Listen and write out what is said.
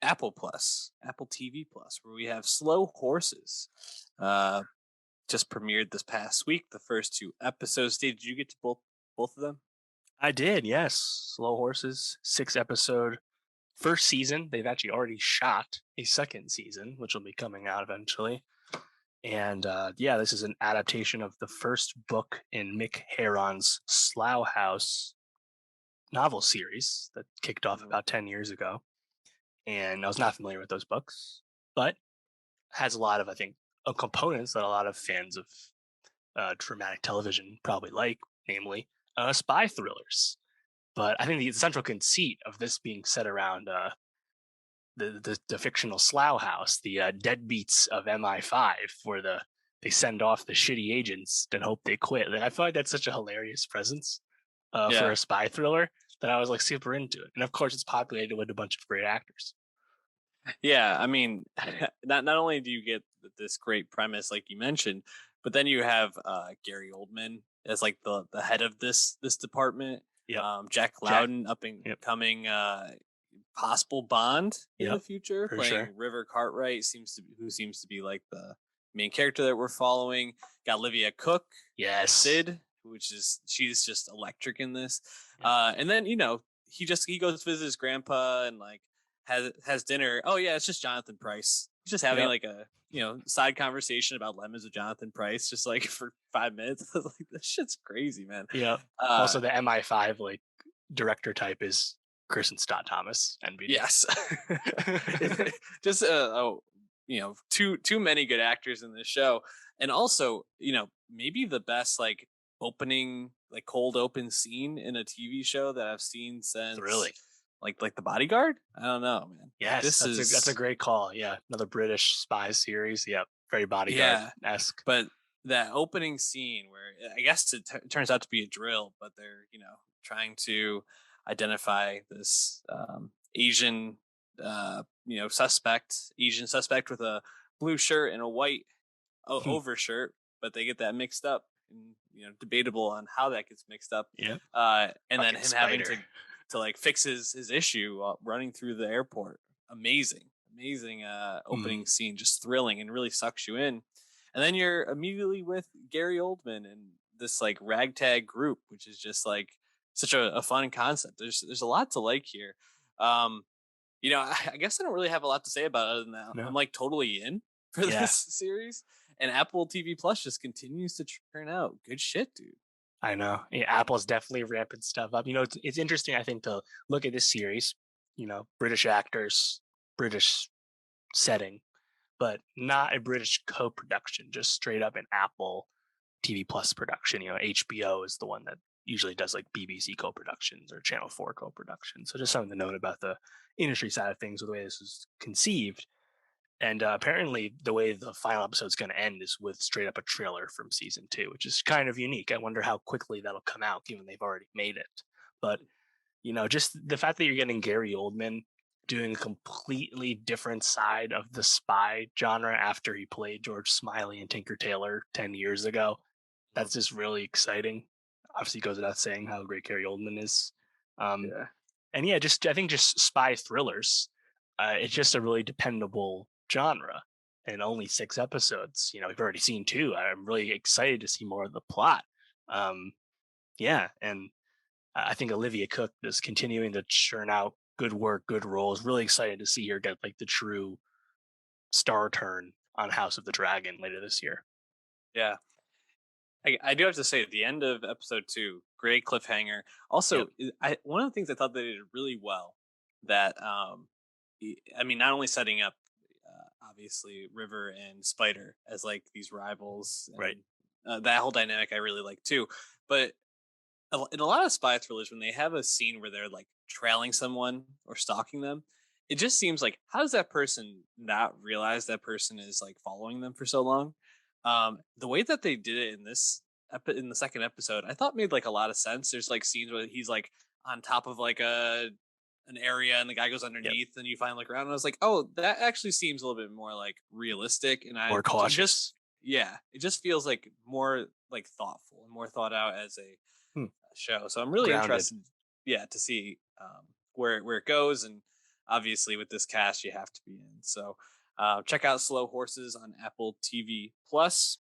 Apple Plus, Apple TV Plus, where we have Slow Horses. Uh, just premiered this past week. The first two episodes. Did you get to both of them? I did, yes. Slow Horses, 6 episode first season. They've actually already shot a second season, which will be coming out eventually. And yeah, this is an adaptation of the first book in Mick Herron's Slough House novel series that kicked off about 10 years ago. And I was not familiar with those books, but has a lot of, I think, components that a lot of fans of dramatic television probably like, namely spy thrillers. But I think the central conceit of this being set around the fictional Slough House, the deadbeats of MI5, where they send off the shitty agents and hope they quit. And I feel like that's such a hilarious presence for Yeah. a spy thriller that I was like super into it. And of course, it's populated with a bunch of great actors. Yeah, I mean, not only do you get this great premise, like you mentioned, but then you have Gary Oldman as like the head of this department. Yeah, Jack Loudon, up and Yep. coming possible Bond in the Yep, future, for playing sure. River Cartwright, who seems to be like the main character that we're following. Got Olivia Cook, Yes. Sid, she's just electric in this. Yeah. And then he goes to visit his grandpa and like has dinner. Oh yeah, it's just Jonathan Price. He's just having Yep. like a side conversation about lemons with Jonathan Price, just like for 5 minutes. I was like, this shit's crazy, man. Yeah. Also, the MI5 like director type is Kristen Stott Thomas, NBD. Yes. Just too many good actors in this show, and also maybe the best like opening, like cold open scene in a TV show that I've seen since Really? like The Bodyguard. I don't know, man. Yes, that's a great call. Yeah, another British spy series. Yep, very Bodyguard-esque. But that opening scene where I guess it turns out to be a drill, but they're trying to identify this Asian Asian suspect with a blue shirt and a white overshirt, but they get that mixed up, and debatable on how that gets mixed up. Yeah. And Fucking then him spider. having to like fix his issue while running through the airport. Amazing opening scene, just thrilling and really sucks you in. And then you're immediately with Gary Oldman and this like ragtag group, which is just like such a fun concept. There's a lot to like here. I guess I don't really have a lot to say about it other than that. No. I'm like totally in for this series, and Apple TV Plus just continues to turn out good shit, dude. I know. Yeah, Apple's definitely ramping stuff up. It's interesting, I think, to look at this series. British actors, British setting, but not a British co-production, just straight up an Apple TV Plus production. HBO is the one that usually does like BBC co-productions or Channel 4 co-productions. So just something to note about the industry side of things, with the way this was conceived. And apparently the way the final episode is going to end is with straight up a trailer from season 2, which is kind of unique. I wonder how quickly that'll come out, given they've already made it. But, just the fact that you're getting Gary Oldman doing a completely different side of the spy genre after he played George Smiley and Tinker Tailor 10 years ago, that's just really exciting. Obviously goes without saying how great Gary Oldman is. And yeah, I think just spy thrillers, it's just a really dependable genre, and only 6 episodes. We've already seen 2. I'm really excited to see more of the plot. Yeah, and I think Olivia Cook is continuing to churn out good work, good roles. Really excited to see her get like the true star turn on House of the Dragon later this year. Yeah. I do have to say, at the end of episode 2, great cliffhanger. Also, one of the things I thought they did really well, that I mean, not only setting up obviously River and Spider as like these rivals, and, right? That whole dynamic I really like too. But in a lot of spy thrillers, when they have a scene where they're like trailing someone or stalking them, it just seems like, how does that person not realize that person is like following them for so long? The way that they did it in in the second episode, I thought made like a lot of sense. There's like scenes where he's like on top of like an area and the guy goes underneath, and you finally look around, and I was like, oh, that actually seems a little bit more like realistic, and more cautious. It just feels like more like thoughtful and more thought out as a show. So I'm really interested, to see where it goes. And obviously with this cast, you have to be in. So check out Slow Horses on Apple TV Plus.